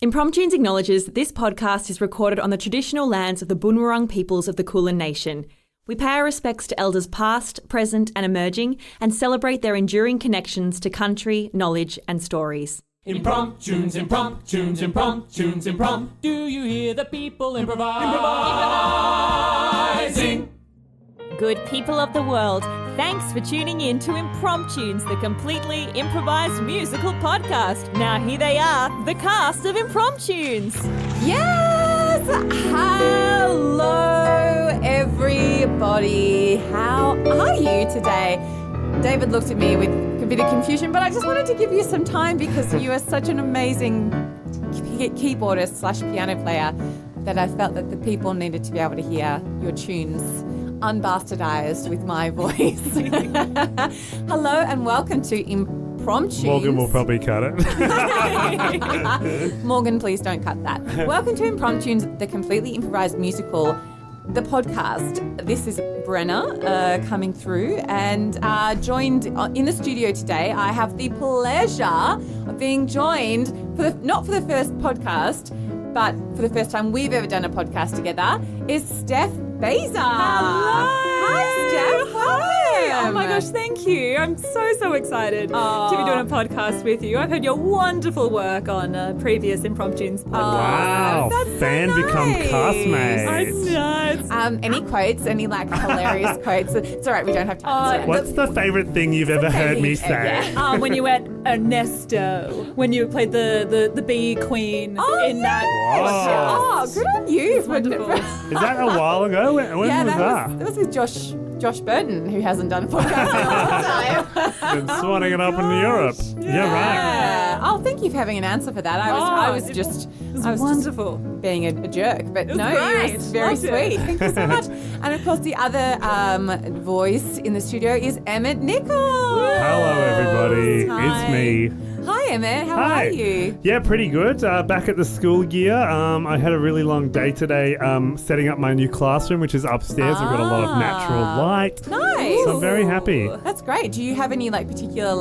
Impromptunes acknowledges that this podcast is recorded on the traditional lands of the Bunurong peoples of the Kulin Nation. We pay our respects to elders past, present and emerging and celebrate their enduring connections to country, knowledge and stories. Impromptunes, impromptunes, impromptunes, imprompt. Do you hear the people improvising? Good people of the world, thanks for tuning in to Impromptunes, the completely improvised musical podcast. Now here they are, the cast of Impromptunes. Yes! Hello, everybody. How are you today? David looked at me with a bit of confusion, but I just wanted to give you some time because you are such an amazing keyboardist / piano player that I felt that the people needed to be able to hear your tunes unbastardized with my voice. Hello and welcome to Impromptunes. Morgan will probably cut it. Morgan, please don't cut that. Welcome to Impromptunes, the completely improvised musical, the podcast. This is Brenna coming through and joined in the studio today. I have the pleasure of being joined, not for the first podcast, but for the first time we've ever done a podcast together, is Steph Beza. Hello. Hi, Steph. Welcome. Oh my gosh, thank you. I'm so excited to be doing a podcast with you. I've heard your wonderful work on previous Impromptunes podcast. Wow. That's so Fan become nice. castmates. I know. Any quotes? Any hilarious quotes? It's all right. We don't have time. What's the favourite thing you've ever heard me say? When you went Ernesto, when you played the bee queen in that. Wow. Oh, good on you. It's wonderful. Is that a while ago? When was that? That was with Josh Burton, who hasn't done a podcast in a long time. Been swatting it up in Europe. Yeah, right. Oh, thank you for having an answer for that. I was just wonderful. being a jerk, but no, great. it was very Loved it. sweet. Thank you so much. And of course, the other voice in the studio is Emmet Nichols. Hello, everybody. Hi. It's me. Hi, Emmet. How Hi. are you? Yeah, pretty good. Back at the school year. I had a really long day today setting up my new classroom, which is upstairs. We've got a lot of natural light. Nice. So I'm very happy. That's great. Do you have any particular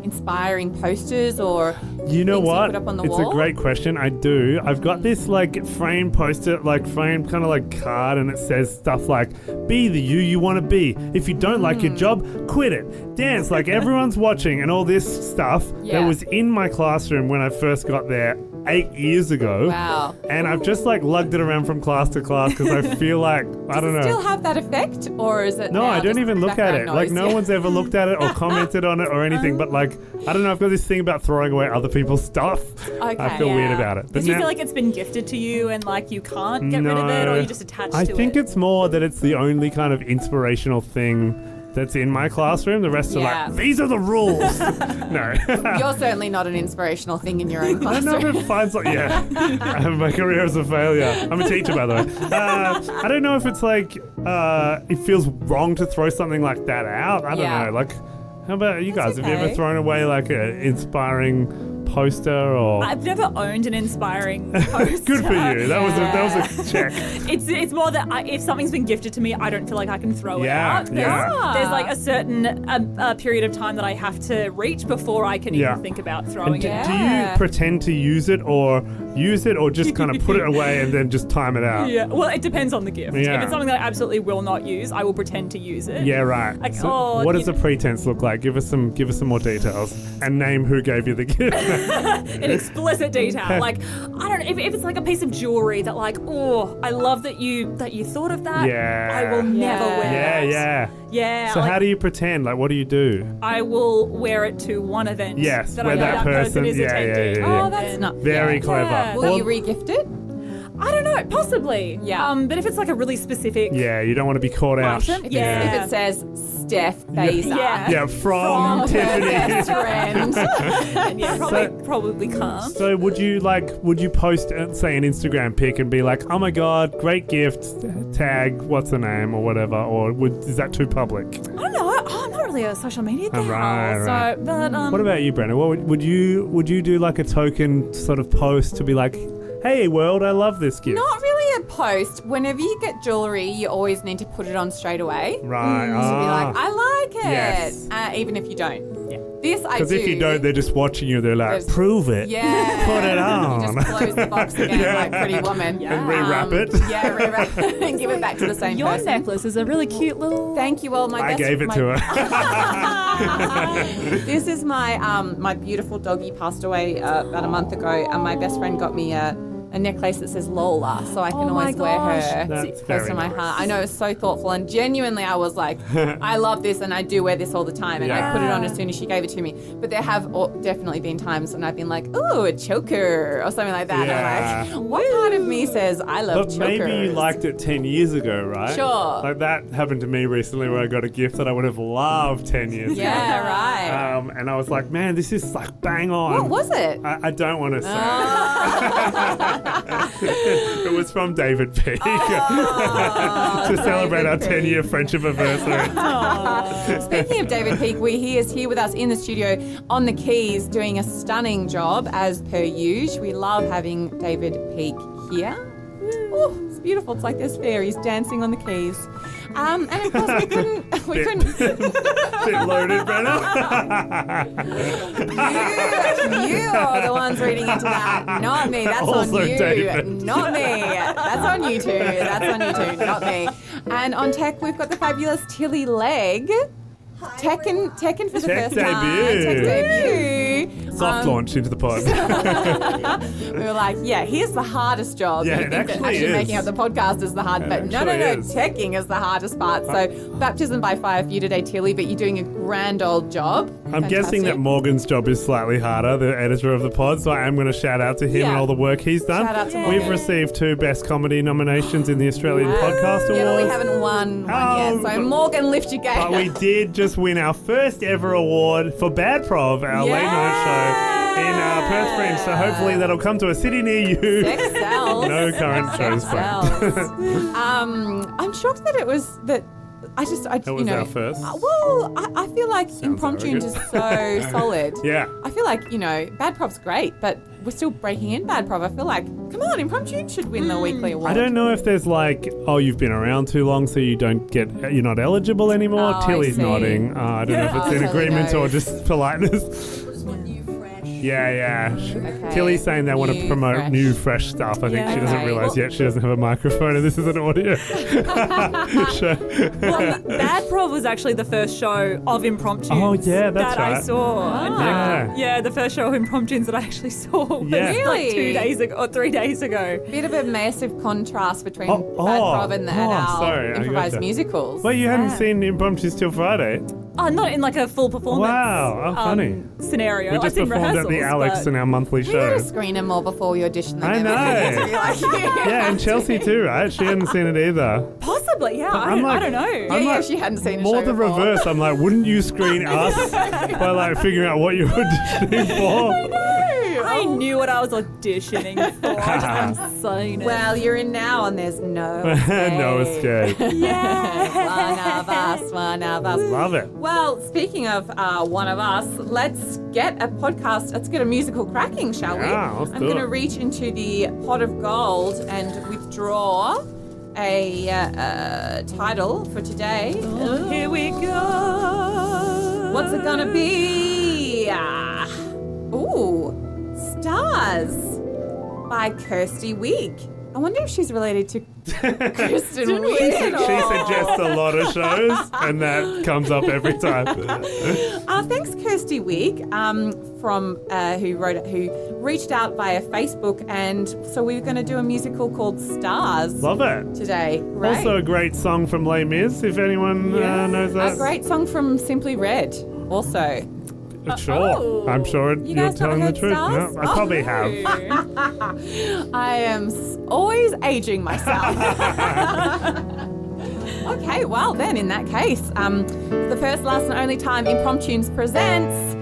inspiring posters or You know things what? you put up on the It's wall? a great question. I do. I've got this frame poster, frame kind of card, and it says stuff like, be the you want to be. If you don't like your job, quit it. Dance like everyone's watching, and all this stuff that was in my classroom when I first got there 8 years ago. Wow. And I've just lugged it around from class to class because I feel I don't Does know. it still have that effect, or is it? No, now I don't just even look at it. background noise? No one's ever looked at it or commented on it or anything. But I don't know. I've got this thing about throwing away other people's stuff. I feel weird about it. But Do you feel like it's been gifted to you and you can't get rid of it, or you just attached to it? I think it's more that it's the only kind of inspirational thing that's in my classroom. The rest are these are the rules. No. You're certainly not an inspirational thing in your own I don't classroom. know if it finds my career is a failure. I'm a teacher, by the way. I don't know if it's it feels wrong to throw something like that out. I don't know. How about you guys? Have you ever thrown away an inspiring poster or? I've never owned an inspiring poster. Good for you. That was a check. It's more that if something's been gifted to me, I don't feel like I can throw it out. There's a certain period of time that I have to reach before I can even think about throwing it. Do you pretend to use it or just kind of put it away and then just time it out? Yeah. Well, it depends on the gift. Yeah. If it's something that I absolutely will not use, I will pretend to use it. Yeah, right. What does the pretense look like? Give us some more details and name who gave you the gift. In explicit detail. I don't know, if it's a piece of jewelry that I love that you thought of that. Yeah. I will never wear that. Yeah. So how do you pretend? What do you do? I will wear it to one event. Yes, that where I know that person is attending. yeah. Oh, that's not Very clever. Yeah. Will you re-gift it? I don't know, possibly. Yeah. But if it's a really specific you don't want to be caught out. item, If it says Steph Beza. Yeah. From her Tiffany. best friend. then probably can't. So would you post say an Instagram pic and be like, oh my god, great gift, tag what's the name or whatever, or is that too public? I don't know. I'm not really a social media gal. Right. So, but what about you, Brenna? Would you do a token sort of post to be like, hey world, I love this gift? Not really a post. Whenever you get jewellery, you always need to put it on straight away. Right. To be like, I like it. Yes. Even if you don't. Yeah. This I do. Because if you don't, they're just watching you. They're like, prove it. Yeah. Put it on. You just close the box again like Pretty Woman. And rewrap it. Yeah, rewrap it and give it back to the same Your person. necklace is a really cute little... Thank you. Well, I gave it to her. This is my my beautiful dog. He passed away about a month ago, and my best friend got me a necklace that says Lola, so I can always wear her That's close very to my nice. heart. I know, it's so thoughtful, and genuinely I was like, I love this, and I do wear this all the time, and I put it on as soon as she gave it to me. But there have definitely been times when I've been like, ooh, a choker, or something like that. Yeah. And I'm like, what part of me says I love But chokers? maybe you liked it 10 years ago, right? Sure. Like that happened to me recently where I got a gift that I would have loved 10 years ago. Yeah, right. And I was like, man, this is like bang on. What was it? I don't want to say. Oh. It was from David Peake to celebrate our 10-year friendship anniversary. Speaking of David Peake, he is here with us in the studio on the keys doing a stunning job as per usual. We love having David Peake here. Oh, it's beautiful. It's like there's fairies dancing on the keys. And of course we couldn't. Bit loaded, Brenna. You are the ones reading into that, not me. That's Also on you, David. not me. That's on you two. That's on you two, not me. And on tech, we've got the fabulous Tilly Legge. Tekken for the Tech first time. debut. Tech debut. Soft launch into the pod. We were like, yeah, here's the hardest job. Yeah, You it think that actually actually is. making up the podcast is the hard, It but no, actually is. teching is the hardest part. So baptism by fire for you today, Tilly, but you're doing a grand old job. I'm guessing that Fantastic. Morgan's job is slightly harder, the editor of the pod, so I am going to shout out to him Yeah. and all the work he's done. Shout out to We've Morgan. received 2 Best Comedy nominations in the Australian Podcast Awards. Yeah, but we haven't won one yet. So Morgan, lift your game. But we did just win our first ever award for Bad Prov, our late night show in Perth Fringe. So hopefully that'll come to a city near you. Sex sells. No current shows Sex planned. sells. I'm shocked that it was that. I was our first. Well, I feel like impromptu arrogant. is so solid. Yeah. I feel like, Bad Prov's great, but we're still breaking in Bad Prov. I feel like, come on, impromptu should win the weekly award. I don't know if there's like, oh, you've been around too long, so you're not eligible anymore. Oh, I Tilly's see. nodding. I don't know if it's in Tilly agreement or knows. just politeness. Yeah. Okay. Tilly's saying they want to New, promote fresh. new, fresh stuff. I think she doesn't Okay. realise yet she doesn't have a microphone and this is an audio show. Well, Bad Prov was actually the first show of impromptu. Oh, yeah, that's that I right. saw. In Yeah. fact, yeah, the first show of impromptus that I actually saw was Yeah. like Really? 2 days ago or 3 days ago. Bit of a massive contrast between Oh, Bad oh, Prov and oh, our sorry, I improvised gotcha. musicals. Well, you hadn't Yeah. seen Impromptus till Friday. Oh, not in like a full performance. Wow, oh, funny. Scenario. We I've just seen performed at the rehearsals, Alex but- in our monthly We show. gotta screen them more before you audition them. I know. Yeah, and Chelsea too, right? She hadn't seen it either. Possibly, yeah. I'm I like- don't know. Yeah, I'm yeah, like- she hadn't seen a More show the before. reverse. I'm like, wouldn't you screen us by like figuring out what you're auditioning for? I knew what I was auditioning for. I just haven't seen it. Well, you're in now and there's no No escape. yeah. One of us. Love it. Well, speaking of one of us, let's get a podcast, let's get a musical cracking, shall we? Yeah, let's I'm do going to it. reach into the pot of gold and withdraw a title for today. Here we go. What's it going to be? Ooh, Tzars by Kirsty Wigg. I wonder if she's related to Kristen Wigg. She suggests a lot of shows, and that comes up every time. Thanks, Kirsty Wigg, who reached out via Facebook, and so we're going to do a musical called Tzars Love it. today. Right? Also a great song from Les Mis, if anyone knows that. a great song from Simply Red. Also, Sure. I'm sure You you're guys telling the haven't truth. heard No, Tzars? I probably have. I am always aging myself. Okay, well then, in that case, the first, last, and only time Impromptunes presents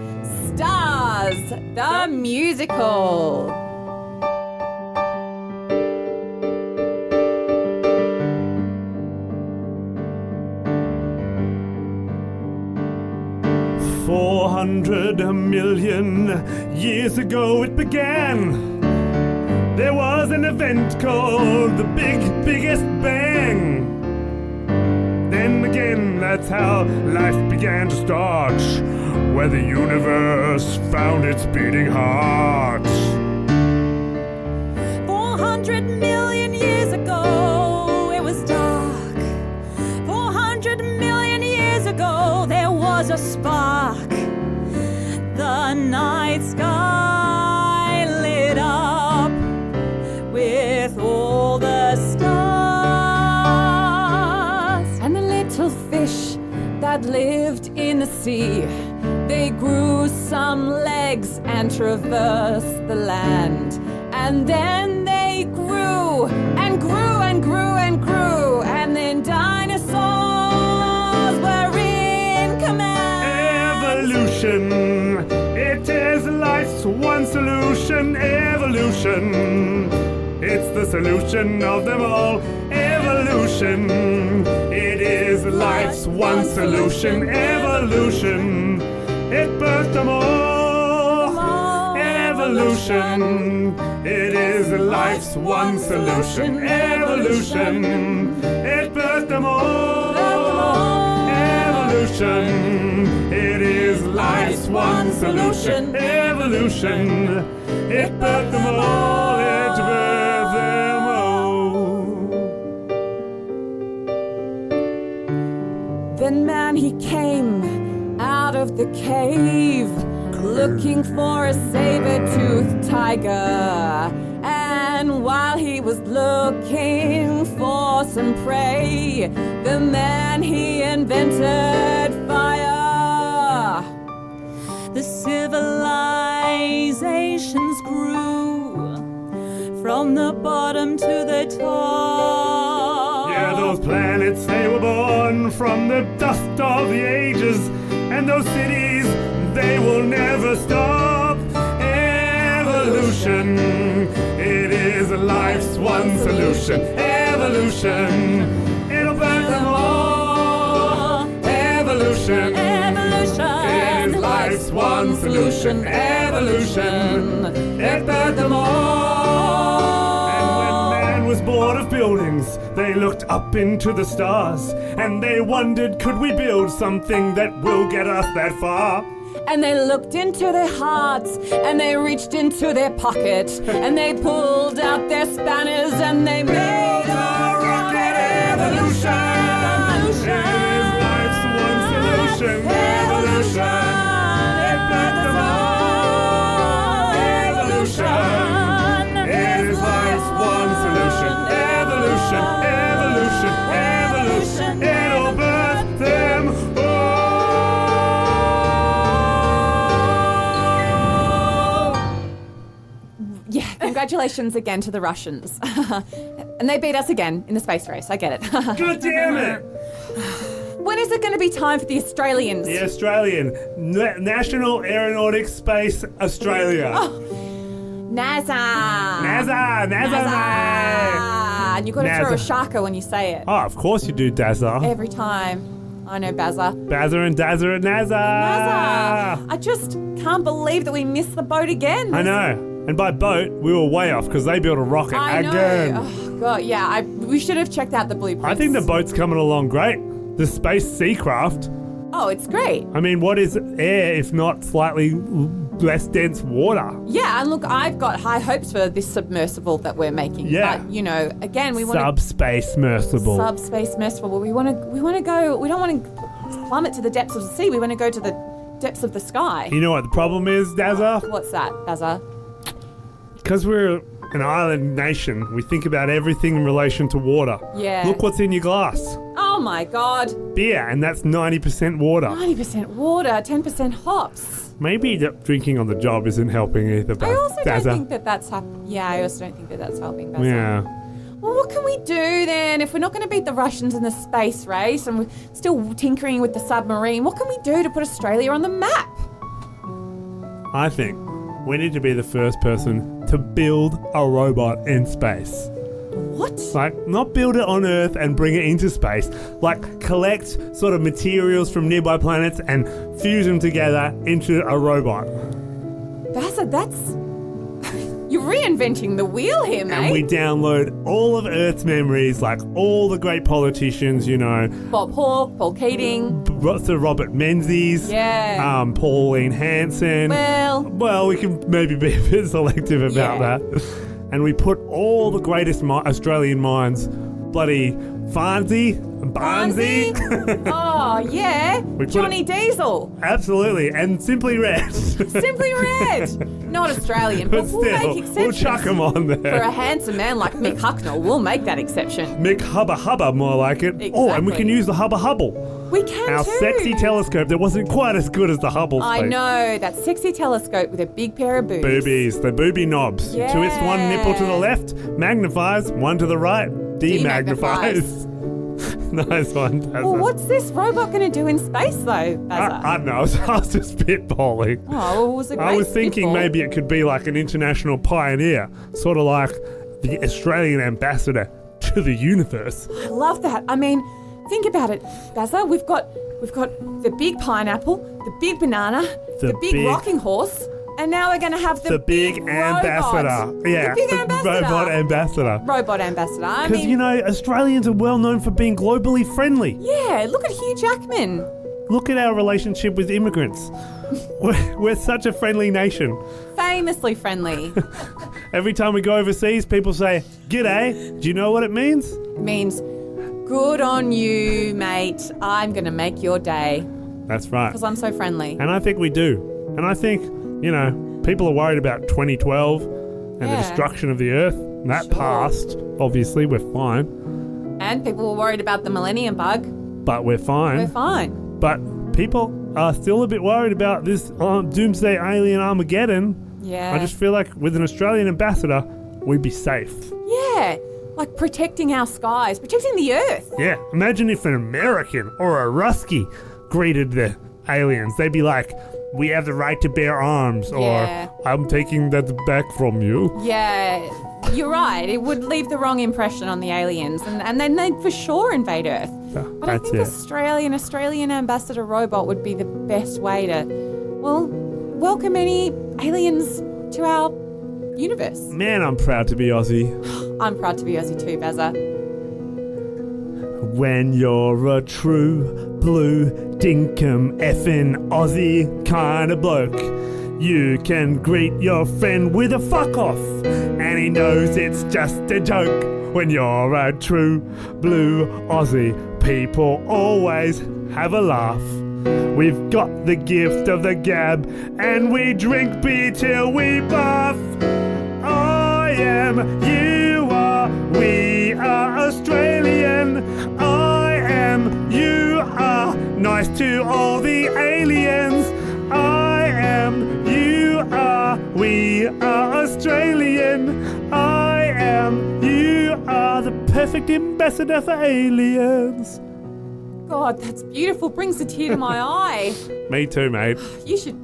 Tzars, the musical. $400 million years ago it began. There was an event called the Biggest Bang. Then again, that's how life began to start. where the universe found its beating heart. 400 million years ago, it was dark. 400 million years ago, there was a spark. The night sky lit up with all the stars. And the little fish that lived in the sea, they grew some legs and traversed the land. And then they grew and grew and grew and grew. And then dinosaurs were in command. Evolution, it is life's one solution. Evolution, it's the solution of them all. Evolution, it is life's one solution. Evolution, it birthed them all. Evolution, it is life's one solution. Evolution, it birthed them all. Evolution, it is life's one solution. Evolution, it birthed them all. It birthed them all. Then man, he came out of the cave, looking for a saber-toothed tiger. And while he was looking for some prey, the man, he invented fire. The civilizations grew from the bottom to the top. Yeah, those planets, they were born from the dust of the ages. And those cities, they will never stop. Evolution, it is life's one solution. Evolution, it'll burn them all. Evolution, Evolution, it is life's one solution. Evolution, it burned them all. And when man was bored of buildings, they looked up into the stars. And they wondered, could we build something that will get us that far? And they looked into their hearts, and they reached into their pocket, and they pulled out their spanners, and they made a rocket. Evolution, it is life's one solution. Evolution, it brought them all. Evolution, it is life's one solution. Evolution, evolution, evolution, it'll birth them all. Yeah, congratulations again to the Russians. And they beat us again in the space race, I get it. God damn it! When is it going to be time for the Australians? The Australian National Aeronautics Space Australia. NASA! NASA, NASA, And you've got to throw a NASA. shaka when you say it. Oh, of course you do, Dazza. Every time. I know, Beza. Bazza and Dazza at NASA. NASA! I just can't believe that we missed the boat again. I know. And by boat, we were way off because they built a rocket I again. know. Oh, God, yeah. We should have checked out the blueprints. I think the boat's coming along great. The Space Seacraft. Oh, it's great. I mean, what is air if not slightly less dense water? Yeah, and look, I've got high hopes for this submersible that we're making. Yeah. But, you know, again, we want to... Subspace submersible. Subspace submersible. We want to go... We don't want to plummet to the depths of the sea. We want to go to the depths of the sky. You know what the problem is, Dazza? What's that, Beza? Because we're an island nation, we think about everything in relation to water. Yeah. Look what's in your glass. Oh, my God. Beer, and that's 90% water. 90% water, 10% hops. Maybe drinking on the job isn't helping either, I also don't Dazza. think that that's Yeah, I also don't think that that's helping, Beza. Yeah. Well, what can we do then if we're not going to beat the Russians in the space race and we're still tinkering with the submarine? What can we do to put Australia on the map? I think we need to be the first person to build a robot in space. What? Like, not build it on Earth and bring it into space. Like, collect sort of materials from nearby planets and fuse them together into a robot. Beza, that's... You're reinventing the wheel here, mate. And we download all of Earth's memories, like all the great politicians, you know. Bob Hawke, Paul Keating. Sir Robert Menzies. Yeah. Pauline Hanson. Well, we can maybe be a bit selective about that. And we put all the greatest Australian minds, bloody Farnsey, Barnsey. Oh, yeah. Johnny Diesel. Absolutely. And Simply Red. Simply Red. Not Australian, but we'll make exceptions. We'll chuck him on there. For a handsome man like Mick Hucknall, we'll make that exception. Mick Hubba Hubba, more like it. Exactly. Oh, and we can use the Hubba Hubble. We can Our too. sexy telescope that wasn't quite as good as the Hubble I space. know, that sexy telescope with a big pair of boobs. Boobies, the booby knobs. Yeah. Twist one nipple to the left, magnifies, one to the right, demagnifies. Nice one, Beza. Well, what's this robot going to do in space, though, Beza? I don't know, I was just spitballing. Oh, well, it was a great I was thinking spitball. maybe it could be like an international pioneer, sort of like the Australian ambassador to the universe. I love that. I mean, think about it, Beza. We've got the big pineapple, the big banana, the big rocking horse, and now we're going to have the big ambassador. robot. Yeah, The big ambassador. robot ambassador. Robot ambassador. I Because, mean, Australians are well known for being globally friendly. yeah, look at Hugh Jackman. Look at our relationship with immigrants. We're such a friendly nation. Famously friendly. Every time we go overseas, people say, "G'day." Do you know what it means? It means, good on you, mate. I'm going to make your day That's right. because I'm so friendly. And I think we do. And I think, people are worried about 2012 and the destruction of the earth. And that passed. Obviously, we're fine. And people were worried about the millennium bug. But we're fine. We're fine. But people are still a bit worried about this doomsday alien Armageddon. Yeah. I just feel like with an Australian ambassador, we'd be safe. Yeah. Like protecting our skies, protecting the earth. Yeah, imagine if an American or a Rusky greeted the aliens. They'd be like, "We have the right to bear arms," Yeah. or "I'm taking that back from you." Yeah. You're right. It would leave the wrong impression on the aliens, and then they'd for sure invade Earth. But I That's think it. Australian ambassador robot would be the best way to, welcome any aliens to our universe. Man, I'm proud to be Aussie. I'm proud to be Aussie too, Beza. When you're a true blue dinkum effing Aussie kind of bloke, you can greet your friend with a fuck off, and he knows it's just a joke. When you're a true blue Aussie, people always have a laugh. We've got the gift of the gab, and we drink beer till we buff. I am, you are, we are Australian. I am, you are, nice to all the aliens. I am, you are, we are Australian. I am, you are, the perfect ambassador for aliens. God, that's beautiful. Brings a tear to my eye. Me too, mate. You should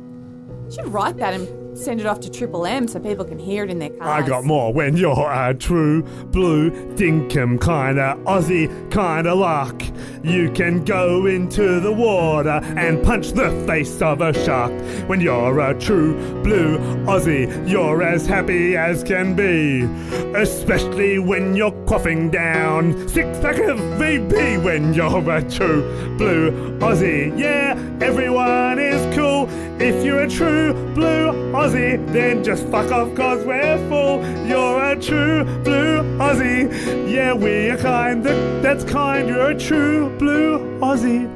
write that and send it off to Triple M so people can hear it in their cars. I got more. When you're a true blue dinkum kinda Aussie kinda lark, you can go into the water and punch the face of a shark. When you're a true blue Aussie, you're as happy as can be, especially when you're quaffing down 6-pack of VB. When you're a true blue Aussie, yeah, everyone is cool. If you're a true blue Aussie, then just fuck off cause we're full. You're a true blue Aussie, yeah, we are kind, that's kind. You're a true blue Aussie,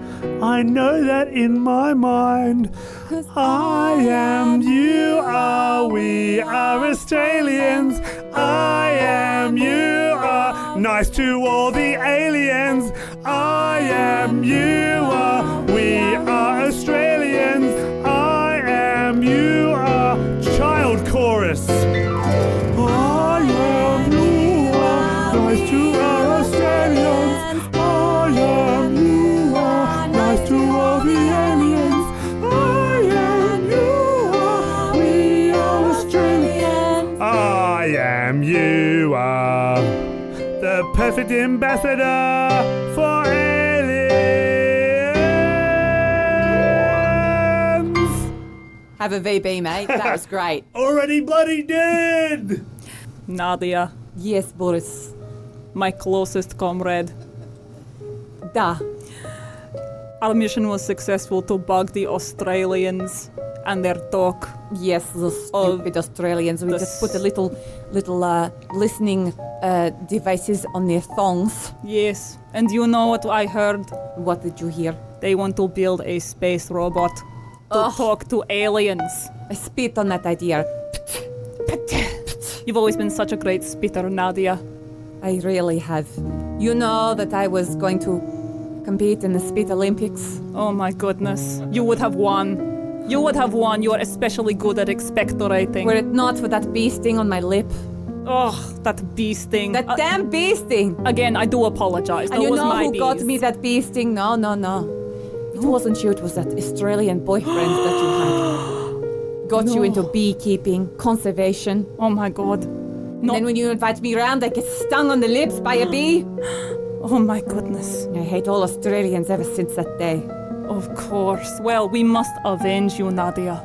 I know that in my mind. I am, you are, we are Australians. I am, you are, nice to all the aliens. I am, you are, we are Australians. I am, you are, child chorus. I am, you are, nice to our Australians. I am, you are, nice to all the aliens. I am, you are, we are Australians. I am, you are, the perfect ambassador for aliens. Have a VB, mate. That was great. Already bloody dead. Nadia, Yes, Boris. my closest comrade. Da. our mission was successful to bug the Australians and their talk. Yes, those stupid Australians. We just put a little listening devices on their thongs. Yes, and you know what I heard? What did you hear? They want to build a space robot to talk to aliens. I spit on that idea. You've always been such a great spitter, Nadia. I really have. You know that I was going to compete in the Spit Olympics? Oh my goodness. You would have won. You would have won. You are especially good at expectorating. Were it not for that bee sting on my lip. Oh, that bee sting. That damn bee sting! Again, I do apologize. And That you was know my who bees. got me that bee sting? No. It wasn't you, it was that Australian boyfriend that you had. Got you into beekeeping, conservation. Oh my god. And then when you invite me around, I get stung on the lips by a bee. Oh my goodness. I hate all Australians ever since that day. Of course. Well, we must avenge you, Nadia.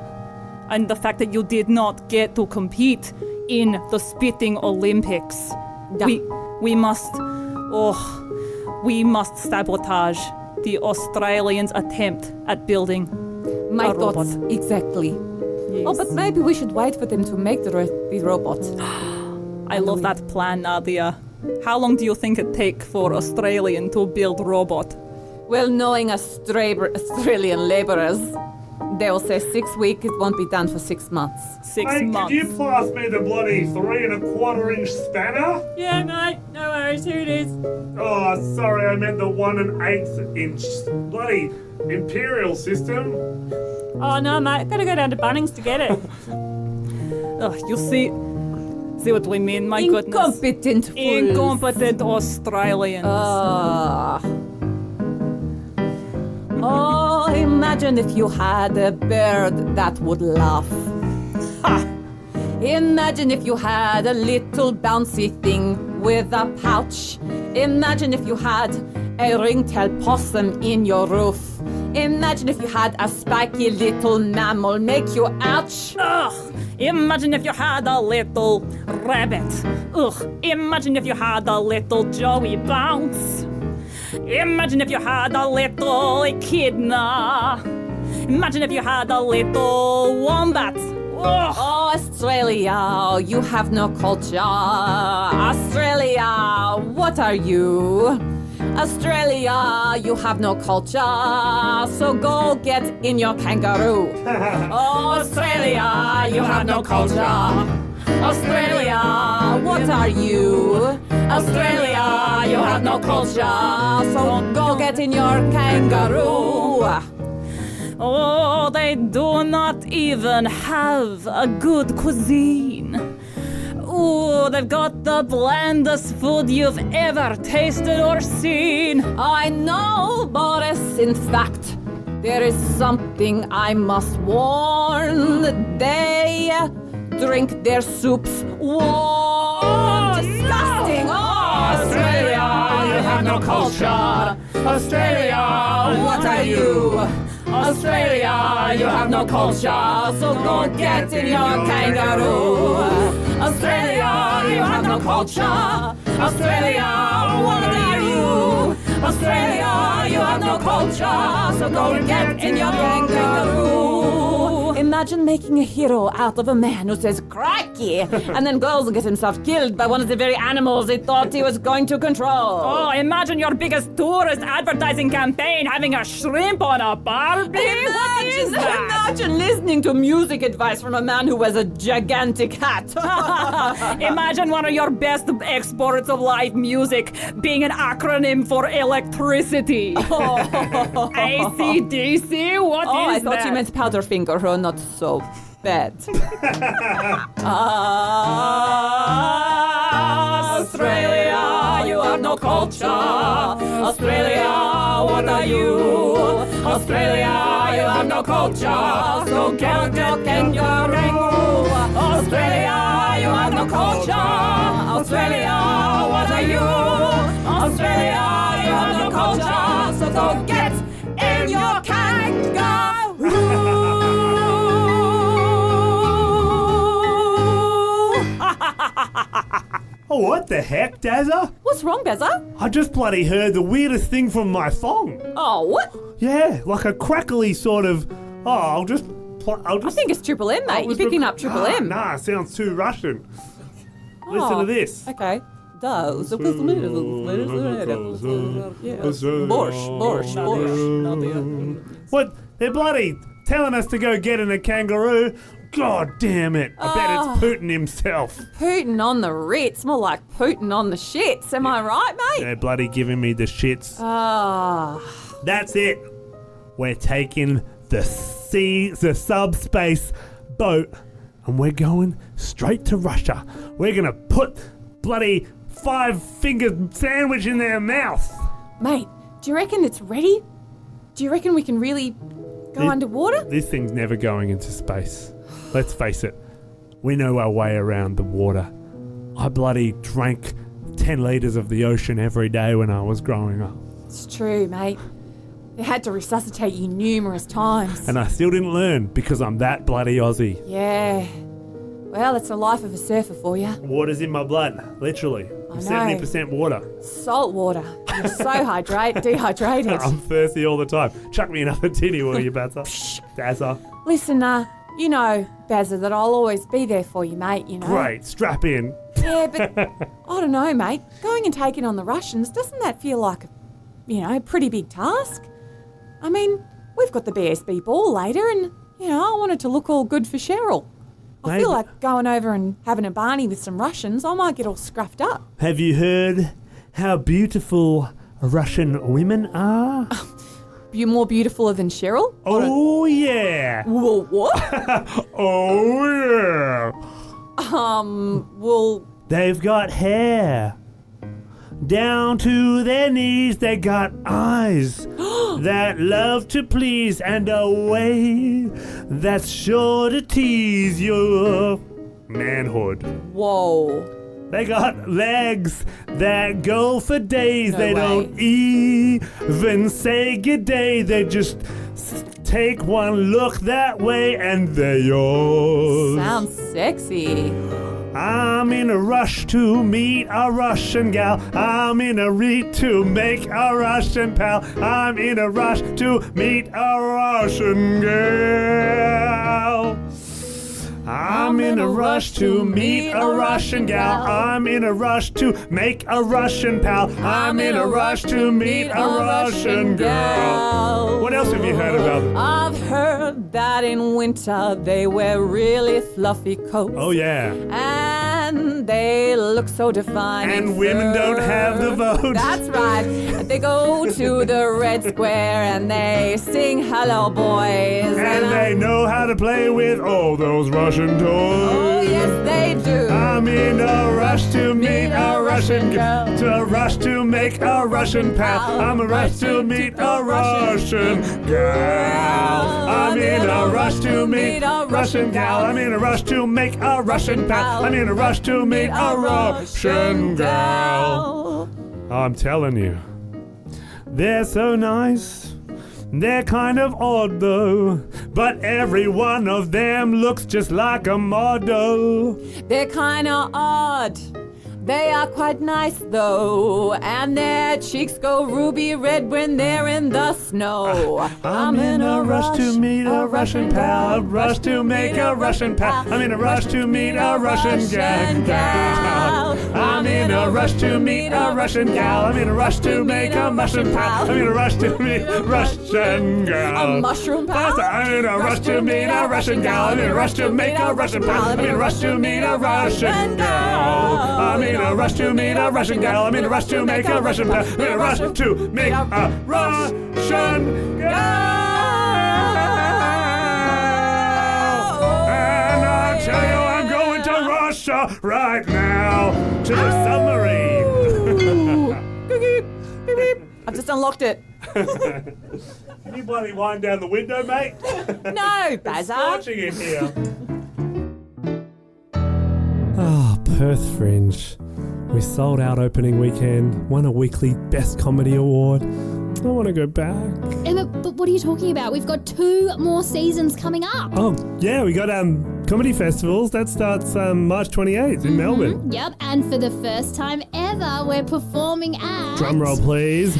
And the fact that you did not get to compete in the Spitting Olympics. Yeah. We must sabotage the Australians' attempt at building My a robot. thoughts, exactly. Yes. Oh, but maybe we should wait for them to make the robot. I love that plan, Nadia. How long do you think it take for Australian to build robot? Well, knowing Australian labourers, they'll say 6 weeks, it won't be done for 6 months. 6 Mate, months. could you pass me the bloody 3 1/4 inch spanner? Yeah, mate. No worries. Here it is. Oh, sorry, I meant the 1 1/8 inch bloody imperial system. Oh, no, mate. Gotta go down to Bunnings to get it. Oh, you see what we mean? My goodness. Incompetent fools. Incompetent Australians. Oh, imagine if you had a bird that would laugh. Ha! Imagine if you had a little bouncy thing with a pouch. Imagine if you had a ringtail possum in your roof. Imagine if you had a spiky little mammal make you ouch. Ugh! Imagine if you had a little rabbit. Ugh! Imagine if you had a little Joey Bounce. Imagine if you had a little echidna. Imagine if you had a little wombat. Ugh! Oh, Australia, you have no culture. Australia, what are you? Australia, you have no culture, so go get in your kangaroo. Oh, Australia, you have no culture. Australia, what are you? Australia, you have no culture, so go get in your kangaroo. Oh, they do not even have a good cuisine. Ooh, they've got the blandest food you've ever tasted or seen. I know, Boris. In fact, there is something I must warn. They drink their soups warm. Oh, disgusting. no. Oh, Australia, you have no culture. Australia, what are you? Australia, you have no culture, so go get in your kangaroo. Australia, you have no culture. Australia, what are you? Australia, you have no culture, so go get in your kangaroo. Imagine making a hero out of a man who says "crikey" and then goes and gets himself killed by one of the very animals he thought he was going to control. Oh, imagine your biggest tourist advertising campaign having a shrimp on a Barbie. What is that? Imagine listening to music advice from a man who wears a gigantic hat. Imagine one of your best exports of live music being an acronym for electricity. AC/DC? What is I thought that? you meant Powderfinger. Oh, not so bad. Australia, you have no culture. Australia, what are you? Australia, you have no culture. So get in your kangaroo. Australia, you have no culture. Australia, what are you? Australia, you have no culture. So go get in your kangaroo. Oh, what the heck, Dazza? What's wrong, Beza? I just bloody heard the weirdest thing from my thong. Oh, what? Yeah, like a crackly sort of. Oh, I'll just. I think it's Triple M, mate. You're picking up Triple M. Nah, sounds too Russian. Listen to this. Okay. Borscht. What? They're bloody telling us to go get in a kangaroo. God damn it. I bet it's Putin himself. Putin on the Ritz. More like Putin on the shits. Am I right, mate? They're bloody giving me the shits. That's it. We're taking the subspace boat and we're going straight to Russia. We're going to put bloody 5-finger sandwich in their mouth. Mate, do you reckon it's ready? Do you reckon we can really go underwater? This thing's never going into space. Let's face it. We know our way around the water. I bloody drank 10 litres of the ocean every day when I was growing up. It's true, mate. They had to resuscitate you numerous times. And I still didn't learn because I'm that bloody Aussie. Yeah. Well, it's the life of a surfer for you. Water's in my blood, literally. I'm 70% water. Salt water. You're so dehydrated. I'm thirsty all the time. Chuck me another tinny, will you, Beza? Beza. Listen, you know, Beza, that I'll always be there for you, mate, you know. Great, strap in. Yeah, but I don't know, mate. Going and taking on the Russians, doesn't that feel like a pretty big task? I mean, we've got the BSB ball later and, I want it to look all good for Cheryl. I feel like going over and having a barney with some Russians, I might get all scruffed up. Have you heard how beautiful Russian women are? You're more beautiful than Cheryl? Oh, yeah. Well, what? Oh, yeah. Well... They've got hair. Down to their knees, they got eyes that love to please and a way that's sure to tease your manhood. Whoa. They got legs that go for days. No they way. don't even say good day. They just take one look that way and they're yours. Sounds sexy. I'm in a rush to meet a Russian gal. I'm in a reach to make a Russian pal. I'm in a rush to meet a Russian gal. I'm in a rush to meet a Russian gal. I'm in a rush to make a Russian pal. I'm in a rush to meet a Russian girl. What else have you heard about them? I've heard that in winter they wear really fluffy coats. Oh, yeah. And they look so defining. And women don't have the vote. That's right. They go to the Red Square and they sing Hello Boys. And they know how to play with all those Russian toys. Oh, yes, they do. I'm in a rush to meet a Russian girl. To a rush to make a Russian pal. I'm a rush to meet a Russian girl. I'm in a rush to meet a Russian gal. I'm in a rush to make a Russian pal. I'm in a rush to meet a Russian girl. I'm telling you, they're so nice. They're kind of odd though, but every one of them looks just like a model. They're kind of odd. They are quite nice though, and their cheeks go ruby red when they're in the snow. I'm in a rush to meet a Russian pal, a rush to make a Russian pal. I'm in a rush to meet a Russian gal. I'm in a rush to meet a Russian gal. I'm in a rush to make a Russian pal. I'm in a rush to meet a Russian girl. A mushroom pal? I'm in a rush to meet a Russian gal. I'm in a rush to make a Russian pal. I'm in a rush to meet a Russian girl. I'm in a rush to meet a Russian gal. I'm in a rush to make a Russian pal. I'm in a rush to make a Russian girl. And I tell you, I'm going to Russia right now to the submarine. Beep, beep. I've just unlocked it. Can you bloody wind down the window, mate? No, Beza. Watching it here. Perth Fringe. We sold out opening weekend, won a weekly Best Comedy Award. I want to go back. Emmet, but what are you talking about? We've got 2 more seasons coming up. Oh, yeah, we got comedy festivals. That starts March 28th in Melbourne. Yep, and for the first time ever, we're performing at... Drum roll, please.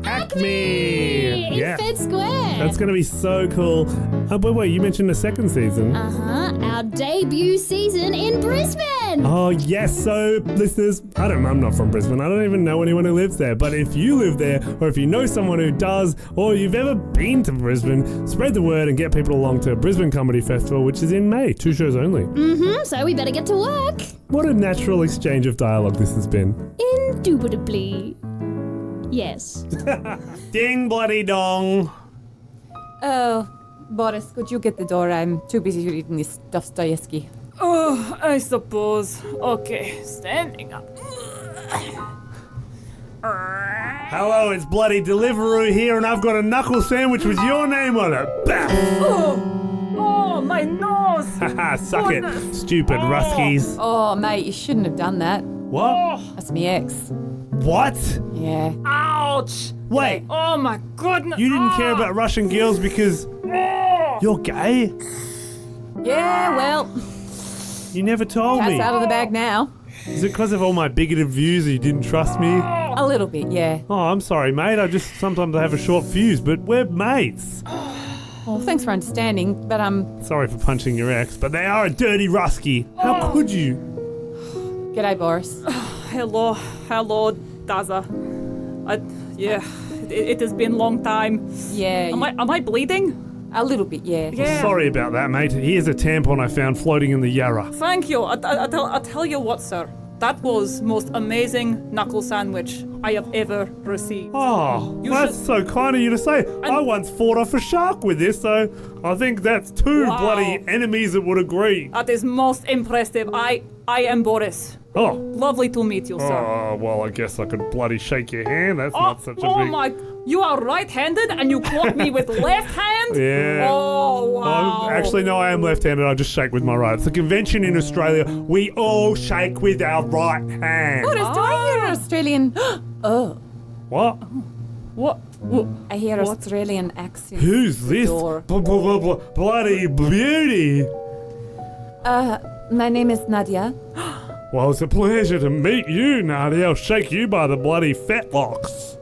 Acme! In Yeah. Fed Square. That's going to be so cool. But wait, you mentioned the second season. Our debut season in Brisbane. Oh, yes. So, listeners, I'm not from Brisbane. I don't even know anyone who lives there. But if you live there, or if you know someone who does, or you've ever been to Brisbane, spread the word and get people along to Brisbane Comedy Festival, which is in May. 2 shows only. So we better get to work. What a natural exchange of dialogue this has been. Indubitably. Yes. Ding bloody dong. Oh, Boris, could you get the door? I'm too busy reading this Dostoevsky. Oh, I suppose. Okay, standing up. Hello, it's bloody Deliveroo here, and I've got a knuckle sandwich with your name on it. Bah! Oh, my nose! Haha, suck it, Goodness. stupid Ruskies. Oh, mate, you shouldn't have done that. What? That's me ex. What? Yeah. Ouch! Wait, Oh my goodness! you didn't care about Russian girls because you're gay? Yeah, well, You never told cat's me. out of the bag now. Is it because of all my bigoted views that you didn't trust me? A little bit, yeah. Oh, I'm sorry, mate. Sometimes I have a short fuse, but we're mates. Well, thanks for understanding, but Sorry for punching your ex, but they are a dirty Rusky. How could you? g'day, Boris. Hello, Daza. Yeah, it has been a long time. Yeah, Am I bleeding? a little bit, yeah. Yeah. Sorry about that, mate. Here's a tampon I found floating in the Yarra. Thank you. I tell you what, sir. That was most amazing knuckle sandwich I have ever received. Oh, You that's should- so kind of you to say. I once fought off a shark with this, so I think that's two Wow. bloody enemies that would agree. That is most impressive. I am Boris. Oh. Lovely to meet you, sir. Oh, well, I guess I could bloody shake your hand. That's not such a oh big... my! You are right-handed and you clock me with left hand? Yeah. Oh wow! Actually, no, I am left-handed. I just shake with my right. It's a convention in Australia. We all shake with our right hand. Boris, do I hear an Australian... Oh, What? What? I hear Australian accent. Who's this? Door. Bloody beauty. My name is Nadia. Well, it's a pleasure to meet you, Nadia. I'll shake you by the bloody fetlocks.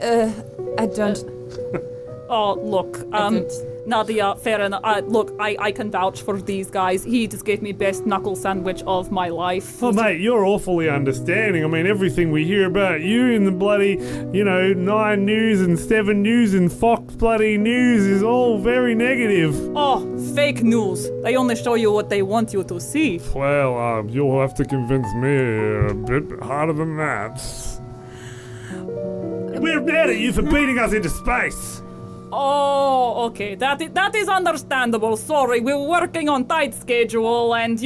I don't... Oh look, don't- Nadia, fair enough. Look, I can vouch for these guys. He just gave me best knuckle sandwich of my life. Oh, mate, you're awfully understanding. I mean, everything we hear about you in the bloody, 9 News and 7 News and Fox bloody News is all very negative. Oh, fake news. They only show you what they want you to see. Well, you'll have to convince me a bit harder than that. We're mad at you for beating us into space. Oh, okay. That is understandable. Sorry, we're working on tight schedule and,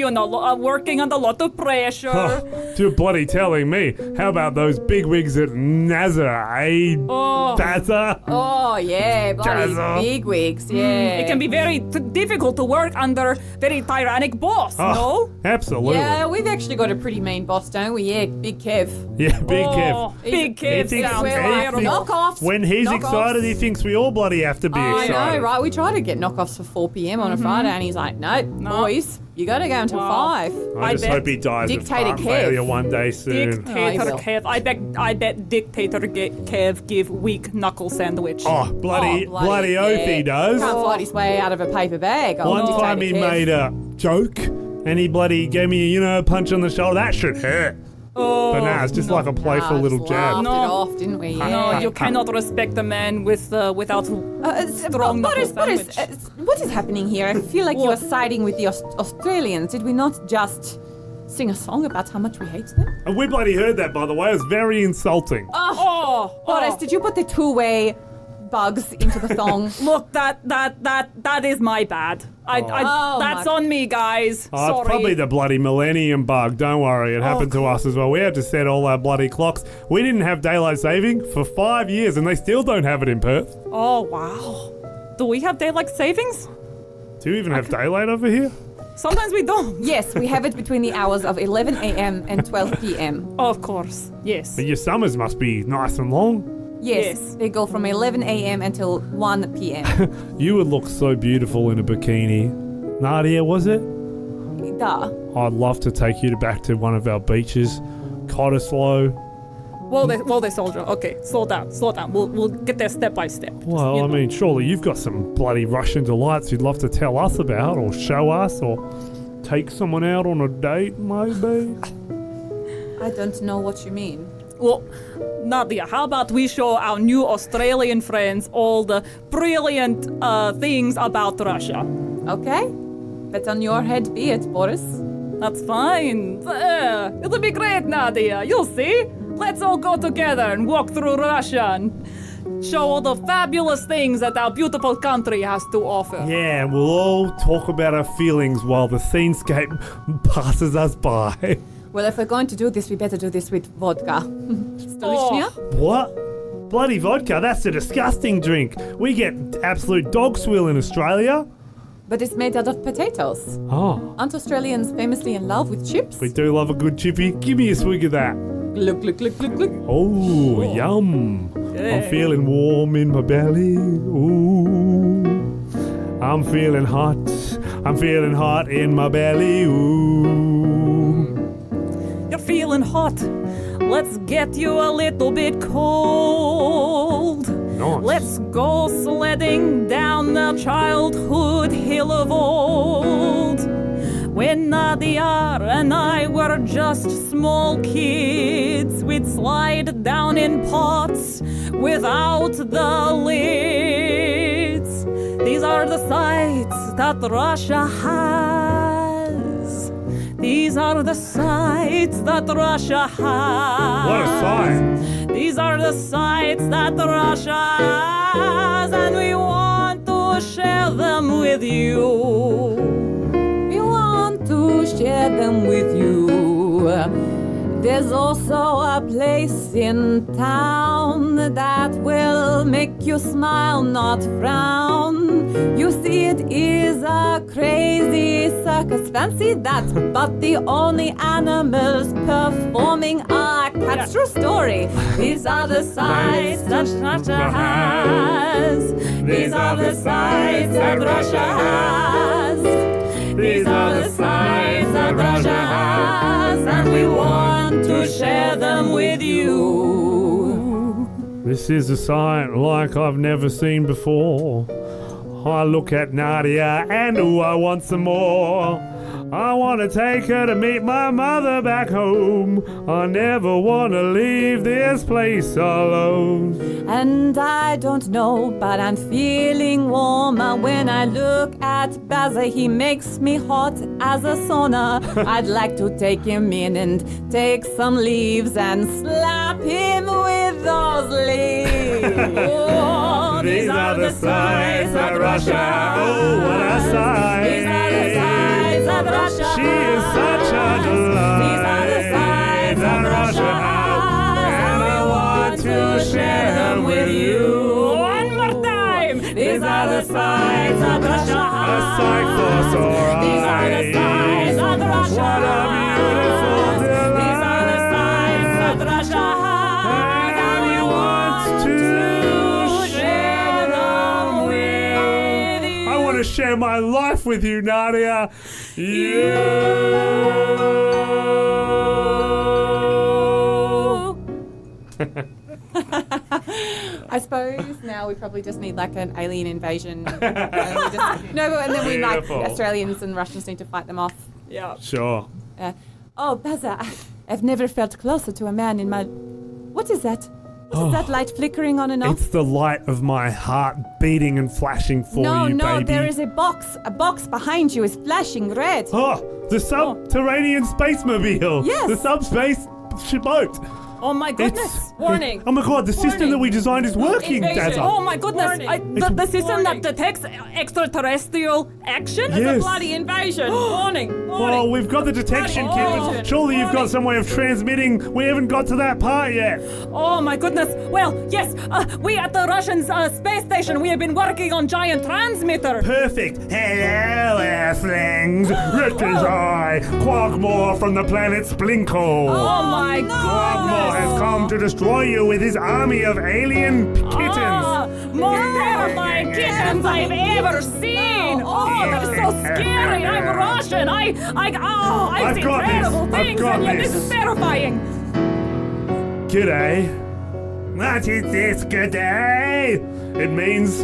working under a lot of pressure. Oh, you're bloody telling me. How about those bigwigs at NASA, eh? Oh. Beza? Oh, yeah, bloody Jazza. big wigs, yeah. It can be very difficult to work under very tyrannic boss, Oh, absolutely. Yeah, we've actually got a pretty mean boss, don't we? Yeah, Big Kev. Yeah, big no? Kev. Oh, Big Kev thinks- sounds We're he like terrible. thinks- knockoffs. When he's Knockoffs. excited, he thinks we all bloody have to be I excited. know, right? We try to get knockoffs for 4 p.m. on a Friday, and he's like, nope, boys, you got to go until Wow. 5. I just bet hope he dies of Dictator heart Kev. failure one day soon. Dictator will. Kev. I bet Dictator Kev give weak knuckle sandwich. Oh, bloody oath he does. Can't fight his way out of a paper bag. Oh, One Dictator time he Kev. made a joke and he bloody gave me a punch on the shoulder. That should hurt. Oh, But nah, it's just like a playful little just jab. laughed No. it off, didn't we? no, Yeah. you cannot respect a man without strong knuckle Boris, sandwich. what is happening here? I feel like you are siding with the Australians. Did we not just sing a song about how much we hate them? And we bloody heard that, by the way. It was very insulting. Boris, did you put the two-way bugs into the thong? Look, that is my bad. Oh, That's my- on me, guys. Oh, Sorry. it's probably the bloody millennium bug. Don't worry, it happened to us as well. We had to set all our bloody clocks. We didn't have daylight saving for 5 years, and they still don't have it in Perth. Oh wow. Do we have daylight savings? Do you even have daylight over here? Sometimes we don't. Yes, we have it between the hours of 11 a.m. and 12 p.m. Of course. Yes. But your summers must be nice and long. Yes, Yes. they go from 11 a.m. until 1 p.m. You would look so beautiful in a bikini. Nadia, was it? Duh. I'd love to take you back to one of our beaches. Cottesloe. Whoa there, soldier. Okay, slow down. We'll get there step by step. Well, I mean, surely you've got some bloody Russian delights you'd love to tell us about, or show us, or take someone out on a date, maybe? I don't know what you mean. Well, Nadia, how about we show our new Australian friends all the brilliant things about Russia? Okay. Bet on your head be it, Boris. That's fine. It'll be great, Nadia. You'll see. Let's all go together and walk through Russia and show all the fabulous things that our beautiful country has to offer. Yeah, and we'll all talk about our feelings while the scenescape passes us by. Well, if we're going to do this, we better do this with vodka. Stolichnia? What? Bloody vodka, that's a disgusting drink. We get absolute dog swill in Australia. But it's made out of potatoes. Oh, Aren't Australians famously in love with chips? we do love a good chippy. Give me a swig of that. Look. Oh, yum. I'm feeling warm in my belly. Ooh. I'm feeling hot in my belly. Ooh. You're feeling hot. Let's get you a little bit cold. Nice. Let's go sledding down the childhood hill of old. When Nadia and I were just small kids, we'd slide down in pots without the lids. These are the sights that Russia has. These are the sights that Russia has. What a sight. These are the sights that Russia has, and we want to share them with you. We want to share them with you. There's also a place in town that will make you smile, not frown. You see, it is a crazy circus. Fancy that, but the only animals performing are cats. True story. These are the sights that Russia has. These are the sights that Russia has. These are the sights that Russia has, and we want to share them with you. This is a sight like I've never seen before. I look at Nadia and ooh, I want some more. I want to take her to meet my mother back home. I never want to leave this place alone. And I don't know, but I'm feeling warmer when I look at Beza. He makes me hot as a sauna. I'd like to take him in and take some leaves and slap him with those leaves. Oh, These are the sights of Russia. Oh, what a sight. These are the sights of Russia. She is such a delight. These are the sights that of Russia has, and I want to share them with you. One more time. These are the sights of Russia. A sight for sore eyes. These are the sights of Russia. What a beautiful delight. These are the sights of Russia. And we want to share them with you. I want to share my life with you, Nadia. I suppose now we probably just need like an alien invasion. And then we like Beautiful. Australians and Russians need to fight them off. Yeah. Sure. Oh, Beza, I've never felt closer to a man in my... What is that? What is that light flickering on and off? It's the light of my heart beating and flashing for No, you, baby. there is a box. A box behind you is flashing red. Oh, the subterranean space mobile. Yes. The subspace boat. Oh my goodness. Warning. Oh my god, the system that we designed is working, Invasion. Dazza. Oh my goodness. Warning. The system Warning. that detects extraterrestrial action? Yes. Bloody invasion. Warning. Well, we've got the detection kit, but Warning. surely you've got some way of transmitting. We haven't got to that part yet. Oh my goodness. Well, yes, we at the Russian space station, we have been working on giant transmitter. Perfect. Hello, Earthlings. Rutger's Eye. Quagmore from the planet Splinkle. Oh my Quagmore has come to destroy you with his army of alien kittens. Most terrifying kittens I've ever seen. Oh, that is so scary. I'm Russian. I've I've seen got this. terrible I've things, got and yet this. this is terrifying. G'day. What is this, g'day? It means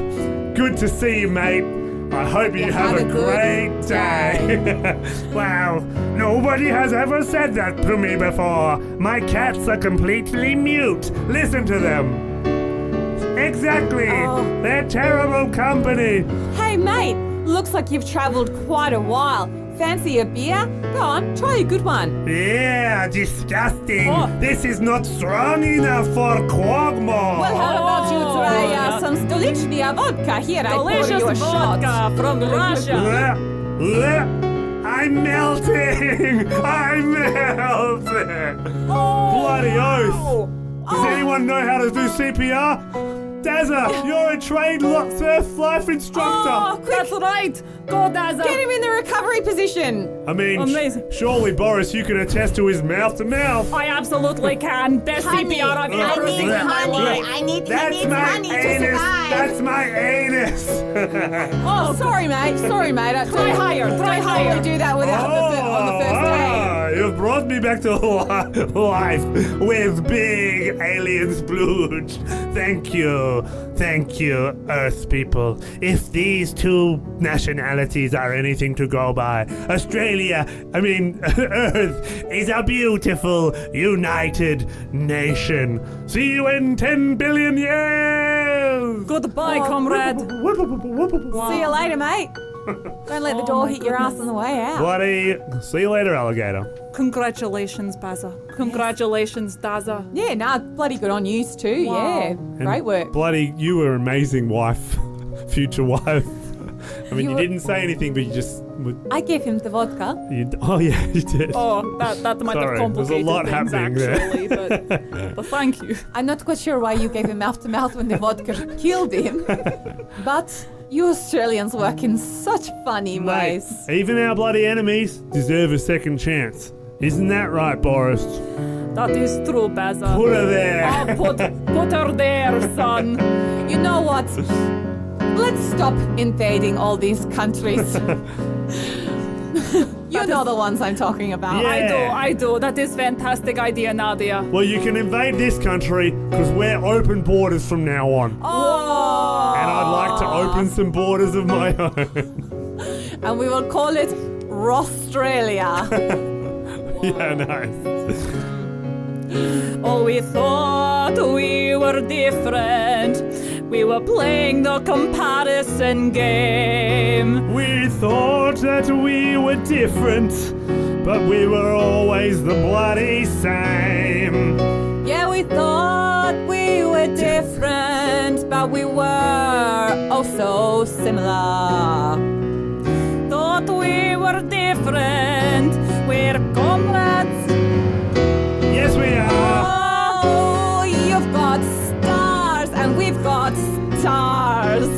good to see you, mate. I hope you have a great day. Wow, nobody has ever said that to me before. My cats are completely mute. Listen to them. Exactly. Oh. They're terrible company. Hey, mate, looks like you've travelled quite a while. Fancy a beer? Go on, try a good one. Yeah, disgusting. This is not strong enough for Quagmore. Well, how about you try some Stolichnaya vodka? Here, I pour Delicious you a shot. vodka from Russia. I'm melting! I'm melting! Bloody oath! Does anyone know how to do CPR? Beza, you're a trained surf life instructor. Oh, quick, That's right. Go, Daza. get him in the recovery position. I mean, Amazing. surely, Boris, you can attest to his mouth to mouth. I absolutely can. Best CPR I've ever seen in my life. That's my anus. That's my anus. Oh, sorry, mate. Sorry, mate. Try higher. Try higher. Totally do that without on the first day. You've brought me back to life with big alien splooge. Thank you. Thank you, Earth people. If these two nationalities are anything to go by, Earth is a beautiful, united nation. See you in 10 billion years! Goodbye, comrade. See you later, mate. Don't let the door hit your ass on the way out. Bloody, see you later, alligator. Congratulations, Beza. Congratulations, Daza. Yeah, nah, bloody good on you too. Wow. Yeah, And great work. Bloody, you were an amazing wife, future wife. I mean, you were- didn't say anything, but you just... I gave him the vodka. Oh, yeah, you did. Oh, that might Sorry, have there's a complicated lot things, happening there. actually, but thank you. I'm not quite sure why you gave him mouth to mouth when the vodka killed him, but you Australians work in such funny Mate, ways. even our bloody enemies deserve a second chance. Isn't that right, Boris? That is true, Beza. Put her there. Oh, put her there, son. You know what? Let's stop invading all these countries. You know the ones I'm talking about. Yeah. I do. That is fantastic idea, Nadia. Well, you can invade this country because we're open borders from now on. Oh! And I'd like to open some borders of my own. And we will call it Rostralia. Yeah, nice. Oh, we thought we were different. We were playing the comparison game. We thought that we were different, but we were always the bloody same. Yeah, we thought we were different, but we were oh so similar. Thought we were different. We're comrades. Yes, we are. Oh, you've got stars and we've got stars.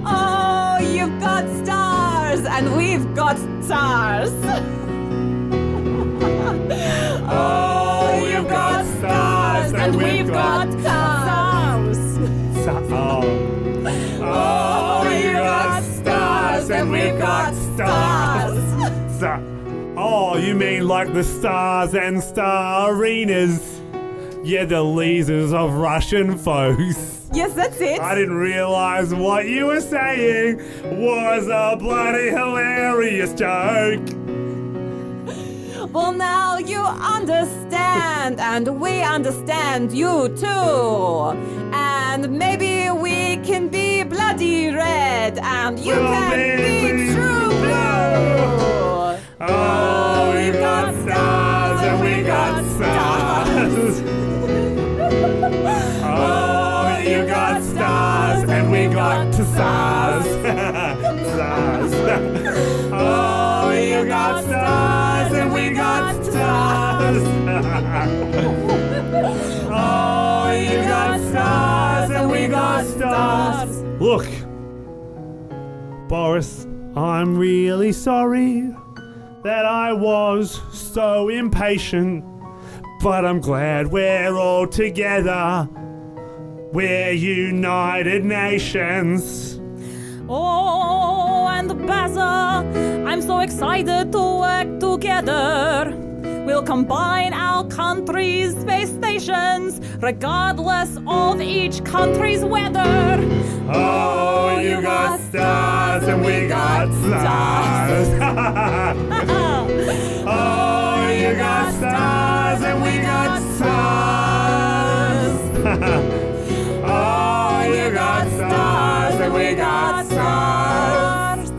Oh, you've got stars and we've got stars. Oh, you've got stars and we've got stars. Oh, you've got stars and we've got stars. Oh, you mean like the stars and star arenas? Yeah, the lasers of Russian foes. Yes, that's it. I didn't realize what you were saying was a bloody hilarious joke. Well, now you understand, and we understand you too. And maybe we can be bloody red, and you We'll can be be true blue. Oh, we got stars and we got stars. Oh, you got stars and we got to stars. Stars. Oh, you got stars and we got stars. Oh, you got stars and we got stars. Look, Boris, I'm really sorry that I was so impatient, but I'm glad we're all together. We're United Nations. Oh, and Beza, I'm so excited to work together. We'll combine our country's space stations, regardless of each country's weather. Oh, you got stars and we got stars. Oh, you got stars and we got stars. Oh, you got stars and we got stars.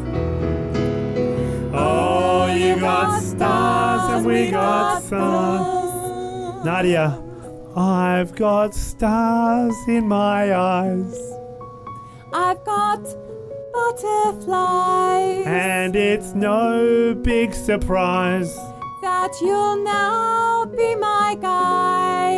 Oh, you got stars and we got stars. Nadia, I've got stars in my eyes. I've got butterflies And it's no big surprise. that you'll now be my guy.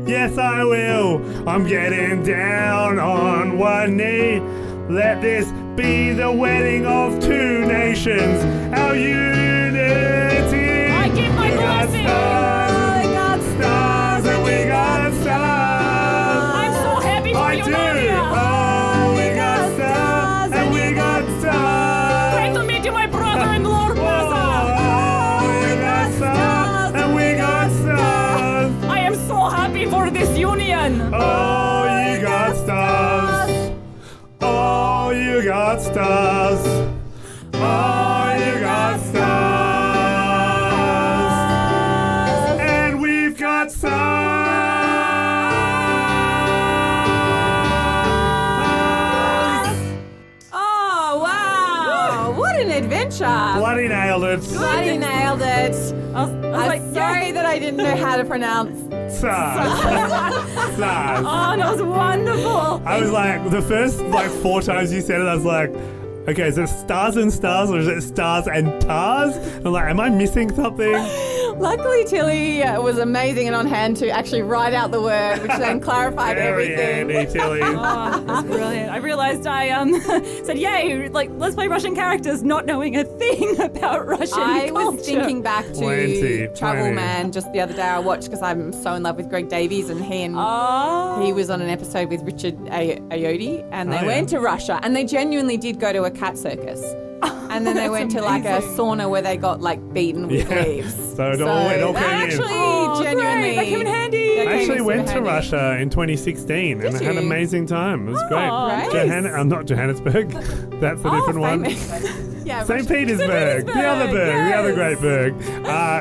Yes, I will. I'm getting down on one knee. Let this be the wedding of two nations. Our unity. I give my We got blessing. stars. We got Stars and we got stars. I'm so happy for I you, do. Nadia. Oh, we got stars and we got stars. Great to meet you, my brother-in-law, Beza. Oh, we got stars and we got stars. I am so happy for this union. Oh, you got stars. Oh, you got stars. Oh, you got stars. And we've got stars. Oh, wow. What an adventure. Bloody nailed it. Bloody nailed it. I was I'm like, sorry that I didn't know how to pronounce. Stars. Stars. Oh, that was wonderful. I was like, the first 4 times you said it, I was like, okay, is it stars and stars or is it stars and tars? I'm like, am I missing something? Luckily, Tilly was amazing and on hand to actually write out the word, which then clarified Very everything. handy, Tilly. Oh, that's brilliant. I realized I said, yay, let's play Russian characters, not knowing a thing about Russian I culture. was thinking back to 20. Travel Man just the other day. I watched because I'm so in love with Greg Davies, and he was on an episode with Richard Ayoade, and they Oh, yeah. went to Russia, and they genuinely did go to a cat circus. And then they went to like a sauna where they got like beaten with Yeah. leaves. So it all came in. actually Oh, genuinely great. That came in handy. that I came actually in went super to handy. Russia in 2016 and Did had an you? amazing time. It was great. Nice. Not Johannesburg. That's a different one. Yeah, St. Russia. Petersburg, the other berg, the other great berg,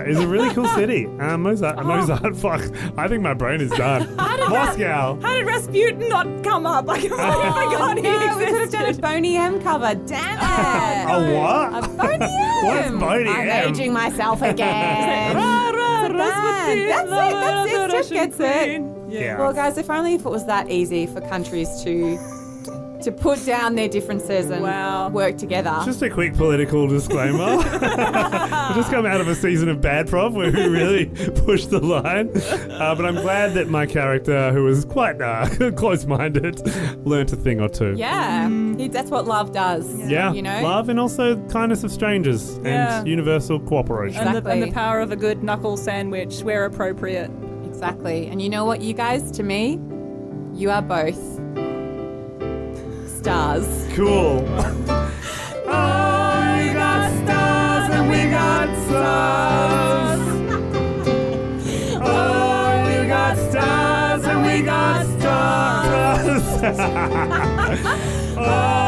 is a really cool city. Mozart, fuck, I think my brain is done. Moscow. How did Rasputin not come up? I completely forgot he No, we could have done a existed. Boney M cover. Damn it. A what? A Boney M. What's Boney I'm M? aging myself again. Rah, rah, Rasputin, That's it, that's it, Steph gets it. Russian queen. Yeah. Well, guys, if only if it was that easy for countries to put down their differences and work together. Just a quick political disclaimer. We just come out of a season of Bad Prov where we really pushed the line. But I'm glad that my character, who was quite close-minded, learnt a thing or two. Yeah, that's what love does. Yeah, you know, love and also kindness of strangers Yeah. and universal cooperation. And the Exactly. power of a good knuckle sandwich where appropriate. exactly. And you know what, you guys? To me, you are both stars. Cool. Oh, you got stars and we got stars. Oh, you got stars and we got stars. Oh,